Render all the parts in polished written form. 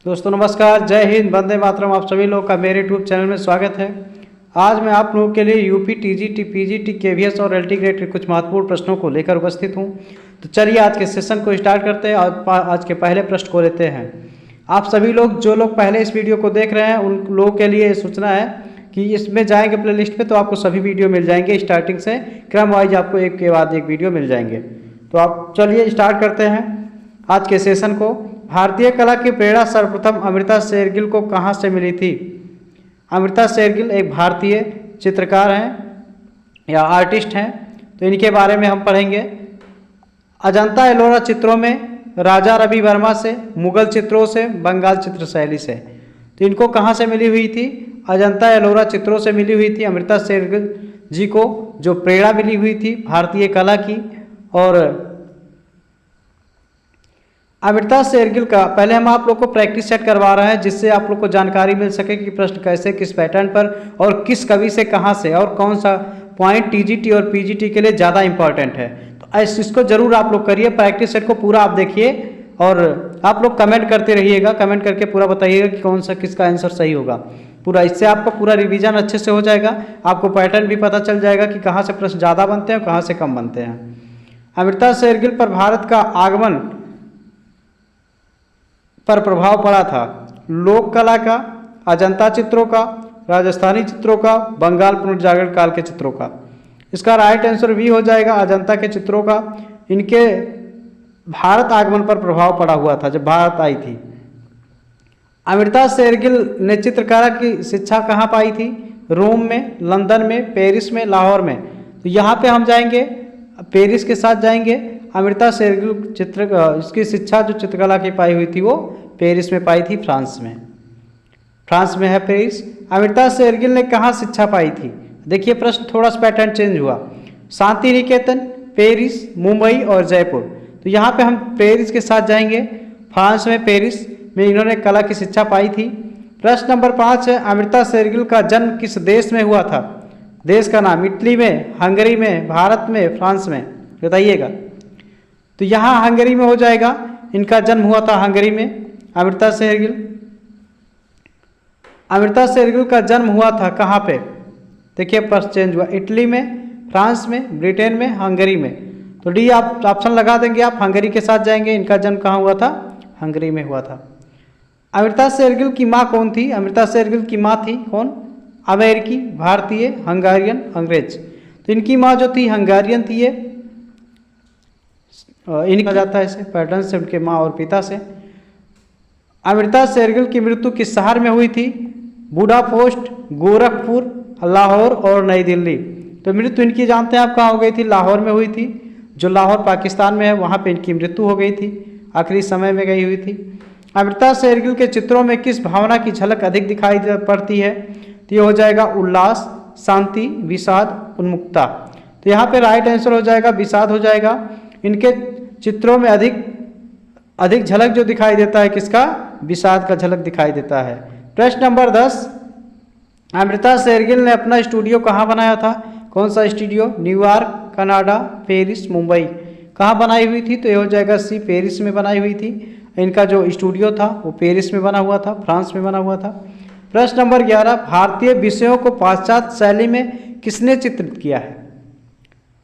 दोस्तों नमस्कार, जय हिंद, वंदे मातरम। आप सभी लोग का मेरे यूट्यूब चैनल में स्वागत है। आज मैं आप लोगों के लिए यूपी टीजीटी, पीजीटी, केवीएस और एलटी ग्रेड के कुछ महत्वपूर्ण प्रश्नों को लेकर उपस्थित हूं। तो चलिए आज के सेशन को स्टार्ट करते हैं और आज के पहले प्रश्न को लेते हैं। आप सभी लोग जो लोग पहले इस वीडियो को देख रहे हैं उन लोगों के लिए सूचना है कि इसमें जाएंगे प्ले लिस्ट पे तो आपको सभी वीडियो मिल जाएंगे। स्टार्टिंग से क्रम वाइज आपको एक के बाद एक वीडियो मिल जाएंगे। तो आप चलिए स्टार्ट करते हैं आज के सेशन को। भारतीय कला की प्रेरणा सर्वप्रथम अमृता शेरगिल को कहाँ से मिली थी? अमृता शेरगिल एक भारतीय चित्रकार हैं या आर्टिस्ट हैं, तो इनके बारे में हम पढ़ेंगे। अजंता एलोरा चित्रों में राजा रवि वर्मा से, मुगल चित्रों से, बंगाल चित्र शैली से। तो इनको कहाँ से मिली हुई थी? अजंता एलोरा चित्रों से मिली हुई थी अमृता शेरगिल जी को, जो प्रेरणा मिली हुई थी भारतीय कला की। और अमृता शेरगिल का पहले हम आप लोग को प्रैक्टिस सेट करवा रहे हैं, जिससे आप लोग को जानकारी मिल सके कि प्रश्न कैसे, किस पैटर्न पर और किस कवि से कहाँ से और कौन सा पॉइंट टीजीटी और पीजीटी के लिए ज़्यादा इंपॉर्टेंट है। तो इसको जरूर आप लोग करिए, प्रैक्टिस सेट को पूरा आप देखिए और आप लोग कमेंट करते रहिएगा। कमेंट करके पूरा बताइएगा कि कौन सा किसका आंसर सही होगा पूरा। इससे आपका पूरा रिवीजन अच्छे से हो जाएगा, आपको पैटर्न भी पता चल जाएगा कि कहाँ से प्रश्न ज़्यादा बनते हैं और कहाँ से कम बनते हैं। अमृता शेरगिल पर भारत का आगमन पर प्रभाव पड़ा था लोक कला का, अजंता चित्रों का, राजस्थानी चित्रों का, बंगाल पुनर्जागरण काल के चित्रों का। इसका राइट आंसर भी हो जाएगा अजंता के चित्रों का। इनके भारत आगमन पर प्रभाव पड़ा हुआ था जब भारत आई थी। अमृता शेरगिल ने चित्रकला की शिक्षा कहाँ पाई थी? रोम में, लंदन में, पेरिस में, लाहौर में। तो यहाँ पे हम जाएंगे, पेरिस के साथ जाएंगे। अमृता शेरगिल इसकी शिक्षा जो चित्रकला की पाई हुई थी वो पेरिस में पाई थी, फ्रांस में। फ्रांस में है पेरिस। अमृता शेरगिल ने कहाँ शिक्षा पाई थी? देखिए प्रश्न थोड़ा सा पैटर्न चेंज हुआ। शांति निकेतन, पेरिस, मुंबई और जयपुर। तो यहाँ पे हम पेरिस के साथ जाएंगे। फ्रांस में पेरिस में इन्होंने कला की शिक्षा पाई थी। प्रश्न नंबर 5 है, अमृता शेरगिल का जन्म किस देश में हुआ था? देश का नाम। इटली में, हंगरी में, भारत में, फ्रांस में, बताइएगा। तो यहाँ हंगरी में हो जाएगा। इनका जन्म हुआ था हंगरी में। अमृता शेरगिल का जन्म हुआ था कहाँ पे? देखिए प्रश्न चेंज हुआ। इटली में, फ्रांस में, ब्रिटेन में, हंगरी में। तो डी आप ऑप्शन लगा देंगे, आप हंगरी के साथ जाएंगे। इनका जन्म कहाँ हुआ था? हंगरी में हुआ था। अमृता शेरगिल की माँ कौन थी? अमृता शेरगिल की माँ थी कौन? अमेरिकी, भारतीय, हंगारियन, अंग्रेज। तो इनकी माँ जो थी हंगारियन थी। ये इनका जाता है इसे पैटर्न से, उनके माँ और पिता से। अमृता शेरगिल की मृत्यु किस शहर में हुई थी? बुडापेस्ट, गोरखपुर, लाहौर और नई दिल्ली। तो मृत्यु इनकी जानते हैं आप कहाँ हो गई थी? लाहौर में हुई थी, जो लाहौर पाकिस्तान में है, वहाँ पे इनकी मृत्यु हो गई थी, आखिरी समय में गई हुई थी। अमृता शेरगिल के चित्रों में किस भावना की झलक अधिक दिखाई पड़ती है? तो ये हो जाएगा उल्लास, शांति, विषाद, उन्मुक्ता। तो यहाँ पे राइट आंसर हो जाएगा विषाद हो जाएगा। इनके चित्रों में अधिक झलक जो दिखाई देता है किसका? विषाद का झलक दिखाई देता है। प्रश्न नंबर 10, अमृता शेरगिल ने अपना स्टूडियो कहाँ बनाया था? कौन सा studio? New York, Canada, Paris, Mumbai. कहाँ बनाई हुई थी? तो ये हो जाएगा सी, पेरिस में बनाई हुई थी। इनका जो स्टूडियो था वो पेरिस में बना हुआ था, फ्रांस में बना हुआ था। प्रश्न नंबर 11, भारतीय विषयों को पाश्चात्य शैली में किसने चित्रित किया है?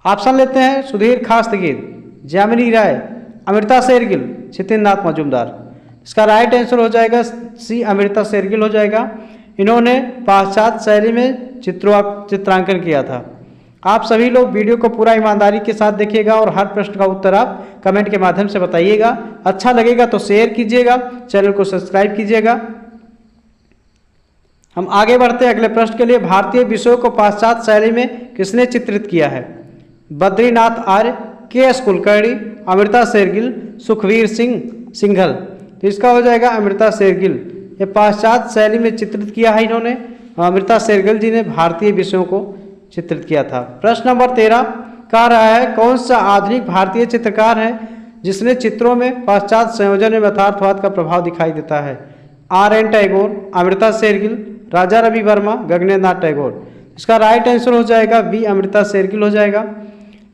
ऑप्शन लेते हैं। सुधीर खास्तगीर, जामिनी राय, अमृता शेरगिल, छितेंद्रनाथ मजूमदार। इसका राइट आंसर हो जाएगा सी, अमृता शेरगिल हो जाएगा। इन्होंने पाश्चात्य शैली में चित्रांकन किया था। आप सभी लोग वीडियो को पूरा ईमानदारी के साथ देखिएगा और हर प्रश्न का उत्तर आप कमेंट के माध्यम से बताइएगा। अच्छा लगेगा तो शेयर कीजिएगा, चैनल को सब्सक्राइब कीजिएगा। हम आगे बढ़ते हैं अगले प्रश्न के लिए। भारतीय विषयों को पाश्चात्य शैली में किसने चित्रित किया है? बद्रीनाथ आर्य, के एस कुलकर्णी, अमृता शेरगिल, सुखवीर सिंह सिंघल। तो इसका हो जाएगा अमृता शेरगिल। ये पाश्चात्य शैली में चित्रित किया है इन्होंने। अमृता शेरगिल जी ने भारतीय विषयों को चित्रित किया था। प्रश्न नंबर 13 कह रहा है, कौन सा आधुनिक भारतीय चित्रकार है जिसने चित्रों में पाश्चात्य संयोजन में यथार्थवाद का प्रभाव दिखाई देता है? R.N. टैगोर, अमृता शेरगिल, राजा रवि वर्मा, गगनेंद्र नाथ टैगोर। इसका राइट आंसर हो जाएगा बी, अमृता शेरगिल हो जाएगा।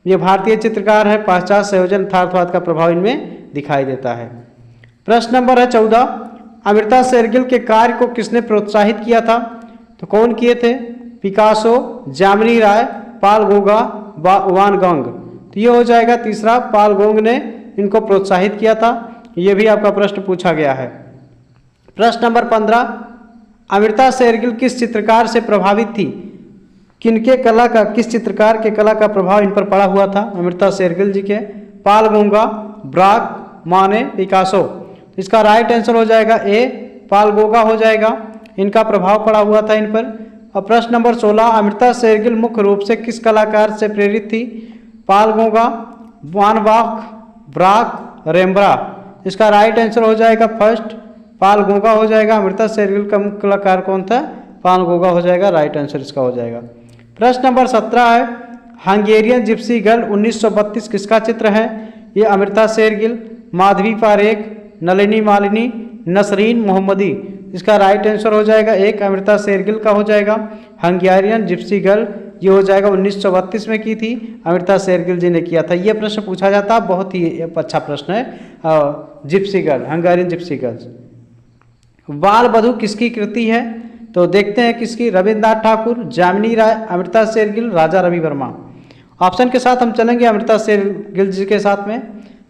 ये भारतीय चित्रकार है, पाश्चात्य संयोजन यथार्थवाद का प्रभाव इनमें दिखाई देता है। प्रश्न नंबर है 14, अमृता शेरगिल के कार्य को किसने प्रोत्साहित किया था? तो कौन किए थे? पिकासो, जामिनी राय, पाल गोगा, वान गोंग। तो ये हो जाएगा तीसरा, पाल गोंग ने इनको प्रोत्साहित किया था। ये भी आपका प्रश्न पूछा गया है। प्रश्न नंबर 15, अमृता शेरगिल किस चित्रकार से प्रभावित थी? किनके कला का, किस चित्रकार के कला का प्रभाव इन पर पड़ा हुआ था? अमृता शेरगिल जी के। पाल गोगा, ब्राक, माने, पिकासो। तो इसका राइट आंसर हो जाएगा ए, पाल गोगा हो जाएगा। इनका प्रभाव पड़ा हुआ था इन पर। और प्रश्न नंबर 16, अमृता शेरगिल मुख्य रूप से किस कलाकार से प्रेरित थी? पाल गोगा, वान गॉग, ब्राक, रेम्ब्रा। इसका राइट आंसर हो जाएगा फर्स्ट, पाल गोगा हो जाएगा। अमृता शेरगिल का मुख्य कलाकार कौन था? पाल गोगा हो जाएगा। राइट आंसर इसका हो जाएगा। प्रश्न नंबर 17 है, हंगेरियन जिप्सी गर्ल 1932 किसका चित्र है? ये अमृता शेरगिल, माधवी पारेख, नलिनी मालिनी, नसरीन मोहम्मदी। इसका राइट आंसर हो जाएगा एक, अमृता शेरगिल का हो जाएगा। हंगेरियन जिप्सी गर्ल ये हो जाएगा 1932 में की थी, अमृता शेरगिल जी ने किया था। ये प्रश्न पूछा जाता है, बहुत ही अच्छा प्रश्न है। Gypsy girl, Hungarian Gypsy girls. बाल बधू किसकी कृति है? तो देखते हैं किसकी, रविन्द्रनाथ ठाकुर, जामिनी राय, अमृता शेरगिल, राजा रवि वर्मा। ऑप्शन के साथ हम चलेंगे अमृता शेरगिल जी के साथ में।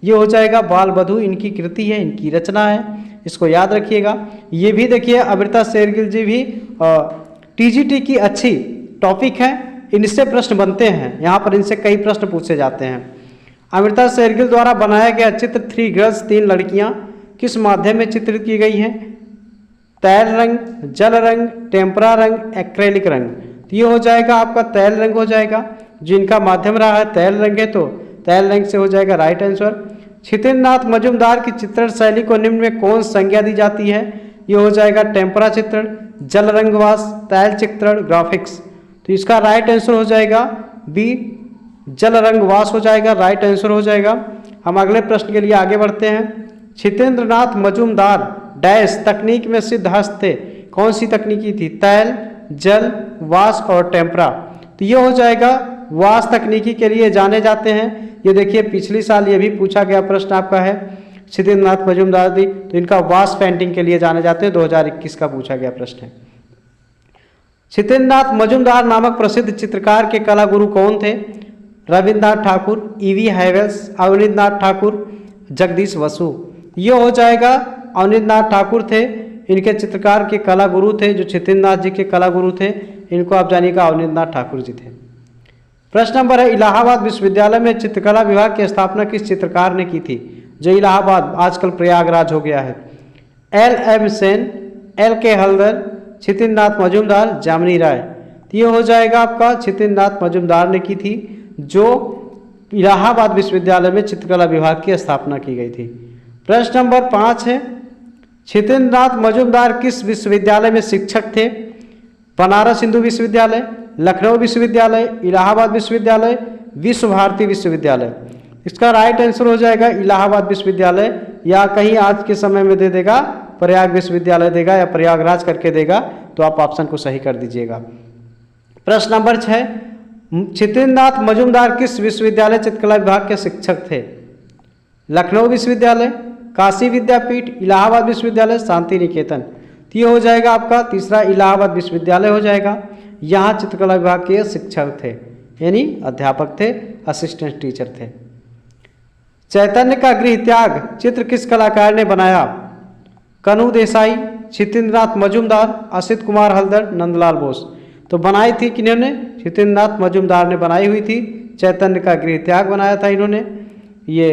ये हो जाएगा बाल बधू इनकी कृति है, इनकी रचना है, इसको याद रखिएगा। ये भी देखिए अमृता शेरगिल जी भी टीजीटी की अच्छी टॉपिक है, इनसे प्रश्न बनते हैं, यहाँ पर इनसे कई प्रश्न पूछे जाते हैं। अमृता शेरगिल द्वारा बनाया गया चित्र 3 गर्ल्स 3 लड़कियाँ किस माध्यम में चित्रित की गई हैं? तैल रंग, जल रंग, टेम्परा रंग, एक्रेलिक रंग। तो ये हो जाएगा आपका तैल रंग हो जाएगा, जिनका माध्यम रहा है तैल रंग है, तो तैल रंग से हो जाएगा राइट आंसर। छितेंद्रनाथ मजूमदार की चित्रण शैली को निम्न में कौन संज्ञा दी जाती है? ये हो जाएगा टेम्परा चित्रण, जल रंगवास, तैल चित्रण, ग्राफिक्स। तो इसका राइट आंसर हो जाएगा बी, जल रंगवास हो जाएगा। राइट आंसर हो जाएगा। हम अगले प्रश्न के लिए आगे बढ़ते हैं। छितेंद्रनाथ मजूमदार डैश तकनीक में सिद्ध हस्त थे, कौन सी तकनीकी थी? तैल, जल, वास और टेम्परा। तो ये हो जाएगा वास तकनीकी के लिए जाने जाते हैं। ये देखिए पिछली साल ये भी पूछा गया प्रश्न आपका है, छितेंद्रनाथ मजूमदार जी तो इनका वास पेंटिंग के लिए जाने जाते हैं, 2021 का पूछा गया प्रश्न है। छितेंद्रनाथ मजूमदार नामक प्रसिद्ध चित्रकार के कला गुरु कौन थे? रविन्द्रनाथ ठाकुर, ईवी हैवेल्स, अवनींद्रनाथ ठाकुर, जगदीश बसु। ये हो जाएगा अवनींद्रनाथ ठाकुर थे, इनके चित्रकार के कला गुरु थे, जो छितेंद्रनाथ जी के कला गुरु थे, इनको आप जानिएगा अवनींद्रनाथ ठाकुर जी थे। प्रश्न नंबर है, इलाहाबाद विश्वविद्यालय में चित्रकला विभाग की स्थापना किस चित्रकार ने की थी? जो इलाहाबाद आजकल प्रयागराज हो गया है। LM सेन, LK हल्दर, छितेंद्रनाथ मजूमदार, जामिनी राय। तो ये हो जाएगा आपका छितेंद्रनाथ मजूमदार ने की थी, जो इलाहाबाद विश्वविद्यालय में चित्रकला विभाग की स्थापना की गई थी। प्रश्न नंबर 5 है, छितेंद्रनाथ मजूमदार किस विश्वविद्यालय में शिक्षक थे? बनारस हिंदू विश्वविद्यालय, लखनऊ विश्वविद्यालय, इलाहाबाद विश्वविद्यालय, विश्व भारती विश्वविद्यालय। इसका राइट आंसर हो जाएगा इलाहाबाद विश्वविद्यालय, या कहीं आज के समय में दे देगा प्रयाग विश्वविद्यालय देगा या प्रयागराज करके देगा, तो आप ऑप्शन को सही कर दीजिएगा। प्रश्न नंबर 6, छितेंद्रनाथ मजूमदार किस विश्वविद्यालय चित्रकला विभाग के शिक्षक थे? लखनऊ विश्वविद्यालय, काशी विद्यापीठ, इलाहाबाद विश्वविद्यालय, शांति निकेतन। तो ये हो जाएगा आपका तीसरा इलाहाबाद विश्वविद्यालय हो जाएगा। यहाँ चित्रकला विभाग के शिक्षक थे, यानी अध्यापक थे, असिस्टेंट टीचर थे। चैतन्य का गृह त्याग चित्र किस कलाकार ने बनाया? कनु देसाई, छितेंद्रनाथ मजूमदार, असित कुमार हल्दर, नंदलाल बोस। तो बनाई थी किन्होंने? छितेंद्रनाथ मजूमदार ने बनाई हुई थी। चैतन्य का गृह त्याग बनाया था इन्होंने। ये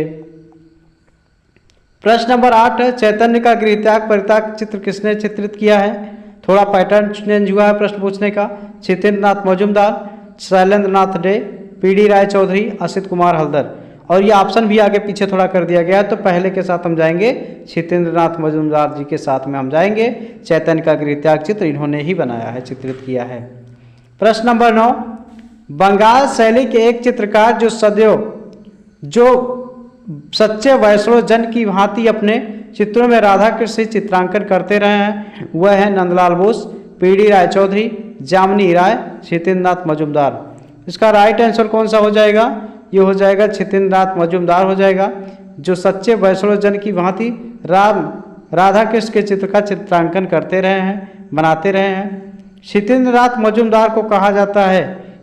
प्रश्न नंबर 8 है, चैतन्य का गृह त्याग परित्याग चित्र किसने चित्रित किया है? थोड़ा पैटर्न चेंज हुआ है प्रश्न पूछने का। छितेंद्रनाथ मजूमदार, शैलेंद्रनाथ डे, PD राय चौधरी, असित कुमार हल्दर। और ये ऑप्शन भी आगे पीछे थोड़ा कर दिया गया है, तो पहले के साथ हम जाएंगे, छितेंद्रनाथ मजूमदार जी के साथ में हम जाएंगे। चैतन्य का गृह त्याग चित्र इन्होंने ही बनाया है, चित्रित किया है। प्रश्न नंबर 9, बंगाल शैली के एक चित्रकार जो सच्चे वैष्णव जन की भांति अपने चित्रों में राधा कृष्ण चित्रांकन करते रहे हैं, वह है नंदलाल बोस, PD राय चौधरी, जामिनी राय, छितेंद्रनाथ मजूमदार। इसका राइट आंसर कौन सा हो जाएगा? ये हो जाएगा छितेंद्रनाथ मजूमदार हो जाएगा, जो सच्चे वैष्णव जन की भांति राधा कृष्ण के चित्र का चित्रांकन करते रहे हैं, बनाते रहे हैं। क्षितेंद्रनाथ मजूमदार को कहा जाता है,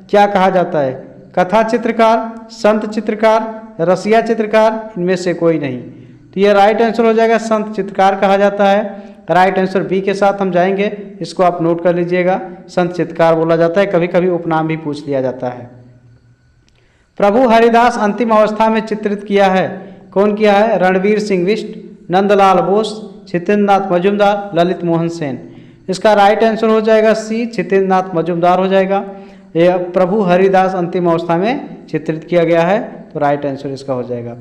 क्या कहा जाता है? कथा चित्रकार, संत चित्रकार, रसिया चित्रकार, इनमें से कोई नहीं। तो ये राइट आंसर हो जाएगा, संत चित्रकार कहा जाता है। राइट आंसर बी के साथ हम जाएंगे, इसको आप नोट कर लीजिएगा, संत चित्रकार बोला जाता है। कभी कभी उपनाम भी पूछ लिया जाता है। प्रभु हरिदास अंतिम अवस्था में चित्रित किया है, कौन किया है? रणवीर सिंह बिष्ट, नंदलाल बोस, क्षितेंद्रनाथ मजूमदार, ललित मोहन सेन। इसका राइट आंसर हो जाएगा सी, क्षितेंद्रनाथ मजूमदार हो जाएगा। यह प्रभु हरिदास अंतिम अवस्था में चित्रित किया गया है, तो राइट आंसर इसका हो जाएगा।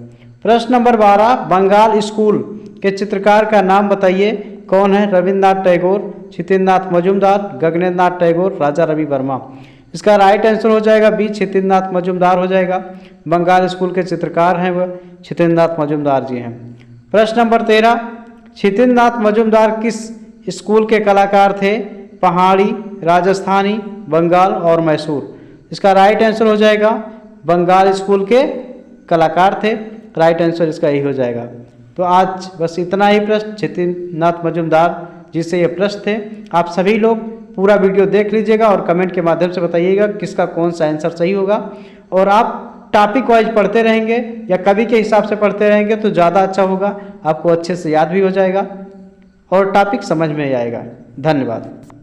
प्रश्न नंबर 12, बंगाल स्कूल के चित्रकार का नाम बताइए, कौन है? रविन्द्रनाथ टैगोर, क्षितेंद्रनाथ मजूमदार, गगनेन्द्रनाथ टैगोर, राजा रवि वर्मा। इसका राइट आंसर हो जाएगा बी, क्षितेंद्रनाथ मजूमदार हो जाएगा। बंगाल स्कूल के चित्रकार हैं वह क्षितेंद्रनाथ मजूमदार जी हैं। प्रश्न नंबर 13, क्षितेंद्रनाथ मजूमदार किस स्कूल के कलाकार थे? पहाड़ी, राजस्थानी, बंगाल और मैसूर। इसका राइट आंसर हो जाएगा बंगाल स्कूल के कलाकार थे, राइट आंसर इसका यही हो जाएगा। तो आज बस इतना ही प्रश्न क्षितेंद्रनाथ मजूमदार जिससे ये प्रश्न थे। आप सभी लोग पूरा वीडियो देख लीजिएगा और कमेंट के माध्यम से बताइएगा किसका कौन सा आंसर सही होगा। और आप टॉपिक वाइज पढ़ते रहेंगे या कवि के हिसाब से पढ़ते रहेंगे तो ज़्यादा अच्छा होगा, आपको अच्छे से याद भी हो जाएगा और टॉपिक समझ में आएगा। धन्यवाद।